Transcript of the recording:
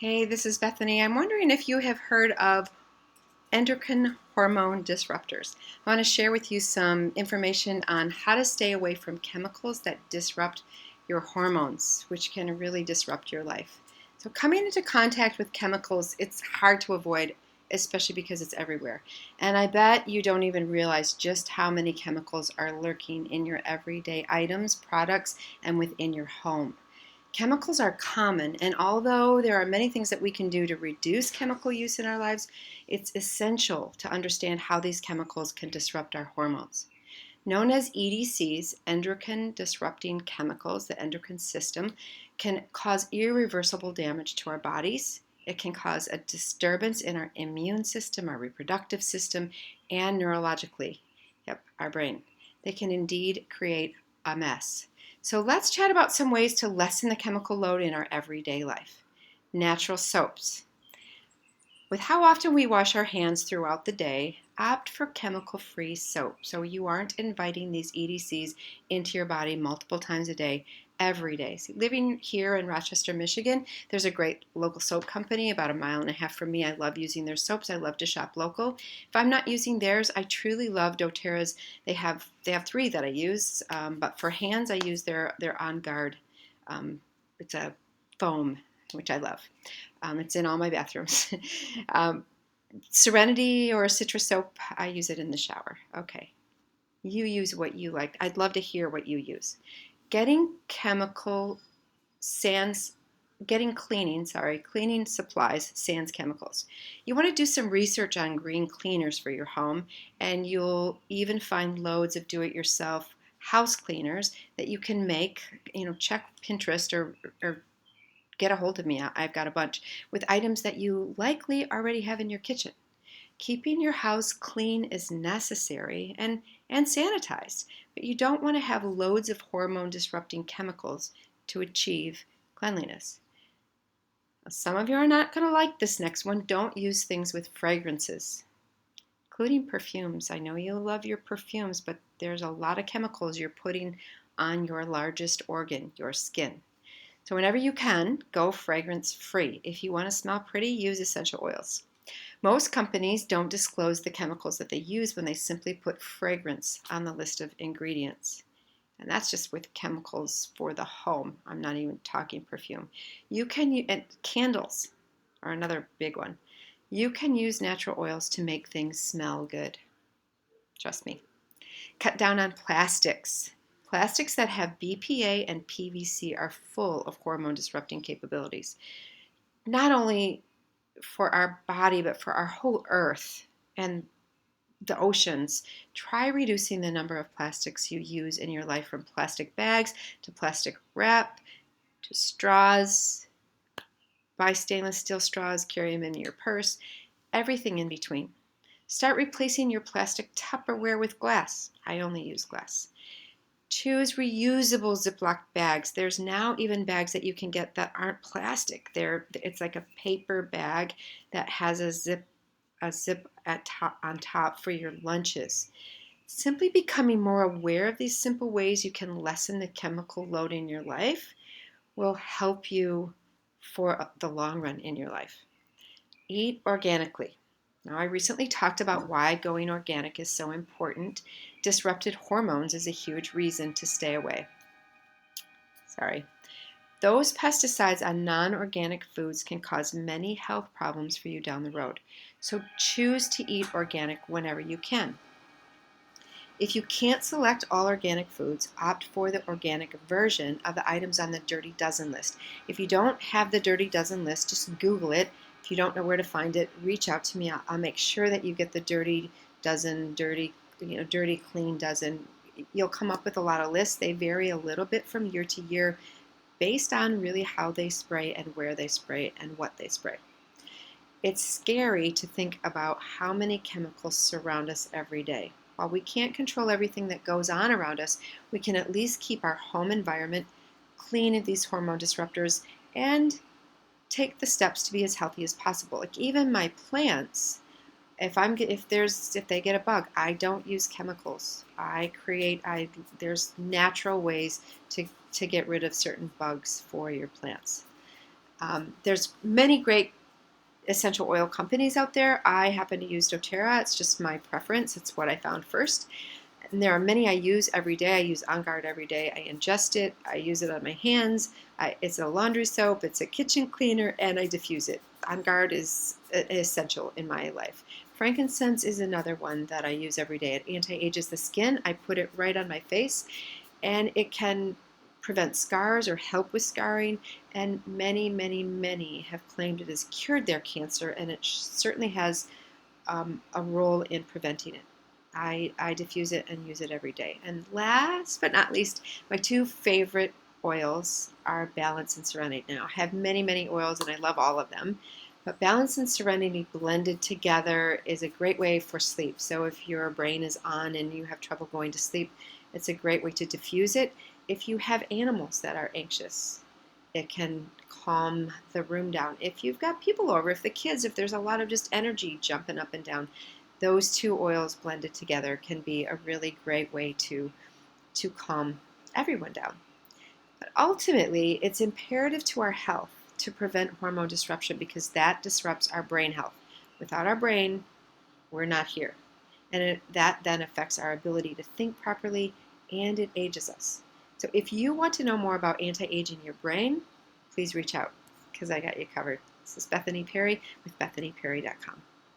Hey, this is Bethany. I'm wondering if you have heard of endocrine hormone disruptors. I want to share with you some information on how to stay away from chemicals that disrupt your hormones, which can really disrupt your life. So, coming into contact with chemicals, it's hard to avoid, especially because it's everywhere. And I bet you don't even realize just how many chemicals are lurking in your everyday items, products, and within your home. Chemicals are common, and although there are many things that we can do to reduce chemical use in our lives, it's essential to understand how these chemicals can disrupt our hormones. Known as EDCs, endocrine disrupting chemicals, the endocrine system, can cause irreversible damage to our bodies. It can cause a disturbance in our immune system, our reproductive system, and neurologically, our brain. They can indeed create a mess. So let's chat about some ways to lessen the chemical load in our everyday life. Natural soaps. With how often we wash our hands throughout the day, opt for chemical-free soap so you aren't inviting these EDCs into your body multiple times a day, every day. See, living here in Rochester, Michigan, there's a great local soap company about a mile and a half from me. I love using their soaps. I love to shop local. If I'm not using theirs, I truly love doTERRA's. They have three that I use, but for hands, I use their On Guard. It's a foam, which I love. It's in all my bathrooms. um, Serenity or citrus soap, I use it in the shower. Okay. You use what you like. I'd love to hear what you use. Getting chemical sans cleaning supplies sans chemicals. You want to do some research on green cleaners for your home, and you'll even find loads of do-it-yourself house cleaners that you can make. Check Pinterest or get a hold of me. I've got a bunch with items that you likely already have in your kitchen. Keeping your house clean is necessary and sanitized, but you don't want to have loads of hormone disrupting chemicals to achieve cleanliness. Some of you are not going to like this next one. Don't use things with fragrances, including perfumes. I know you love your perfumes, but there's a lot of chemicals you're putting on your largest organ, your skin. So whenever you can, go fragrance free. If you want to smell pretty, use essential oils. Most companies don't disclose the chemicals that they use when they simply put fragrance on the list of ingredients. And that's just with chemicals for the home. I'm not even talking perfume. And candles are another big one. You can use natural oils to make things smell good. Trust me. Cut down on plastics. Plastics that have BPA and PVC are full of hormone disrupting capabilities. Not only for our body, but for our whole earth and the oceans. Try reducing the number of plastics you use in your life, from plastic bags to plastic wrap to straws. Buy stainless steel straws, carry them in your purse, everything in between. Start replacing your plastic Tupperware with glass. I only use glass. Choose reusable Ziploc bags. There's now even bags that you can get that aren't plastic. It's like a paper bag that has a zip on top for your lunches. Simply becoming more aware of these simple ways you can lessen the chemical load in your life will help you for the long run in your life. Eat organically. Now, I recently talked about why going organic is so important. Disrupted hormones is a huge reason to stay away. Sorry. Those pesticides on non-organic foods can cause many health problems for you down the road. So choose to eat organic whenever you can. If you can't select all organic foods, opt for the organic version of the items on the Dirty Dozen list. If you don't have the Dirty Dozen list, just Google it. If you don't know where to find it, reach out to me. I'll make sure that you get the Dirty Dozen, Dirty Clean Dozen. You'll come up with a lot of lists. They vary a little bit from year to year based on really how they spray and where they spray and what they spray. It's scary to think about how many chemicals surround us every day. While we can't control everything that goes on around us, we can at least keep our home environment clean of these hormone disruptors and take the steps to be as healthy as possible. Like even my plants, if they get a bug, I don't use chemicals. There's natural ways to get rid of certain bugs for your plants. There's many great essential oil companies out there. I happen to use doTERRA. It's just my preference. It's what I found first. And there are many I use every day. I use On Guard every day. I ingest it. I use it on my hands. It's a laundry soap. It's a kitchen cleaner, and I diffuse it. On Guard is essential in my life. Frankincense is another one that I use every day. It anti-ages the skin. I put it right on my face, and it can prevent scars or help with scarring. And many, many, many have claimed it has cured their cancer, and it certainly has a role in preventing it. I diffuse it and use it every day. And last but not least, my two favorite oils are Balance and Serenity. Now, I have many, many oils and I love all of them, but Balance and Serenity blended together is a great way for sleep. So if your brain is on and you have trouble going to sleep, it's a great way to diffuse it. If you have animals that are anxious, it can calm the room down. If you've got people over, if there's a lot of just energy jumping up and down, those two oils blended together can be a really great way to calm everyone down. But ultimately, it's imperative to our health to prevent hormone disruption because that disrupts our brain health. Without our brain, we're not here. And that then affects our ability to think properly, and it ages us. So if you want to know more about anti-aging your brain, please reach out because I got you covered. This is Bethany Perry with BethanyPerry.com.